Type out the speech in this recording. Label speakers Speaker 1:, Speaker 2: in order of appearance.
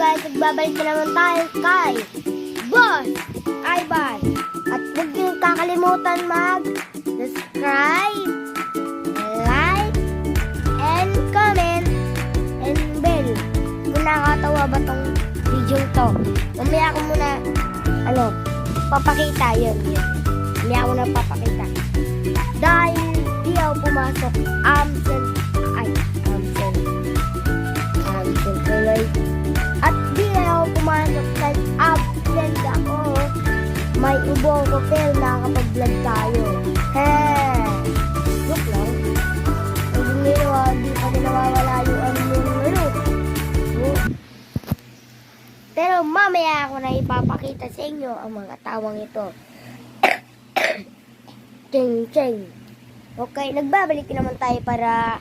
Speaker 1: guys, nagbabalik na naman tayo kay Boss Ivan. At huwag niyong kakalimutan mag-subscribe, like, and comment, and bell. Kung nakakatawa ba tong video to. Mamaya ako muna, papakita yun. Mamaya ako na papakita. Dahil di ako pumasok, absent tuloy. At di ako pumasok kahit absent ako. May ubo ko pero nakakapag-vlog tayo. Look lang. Hindi pa din nawawala yung Pero mamaya ako na ipapakita sa inyo ang mga tawang ito. Ching ching. Okay, nagbabalik naman tayo para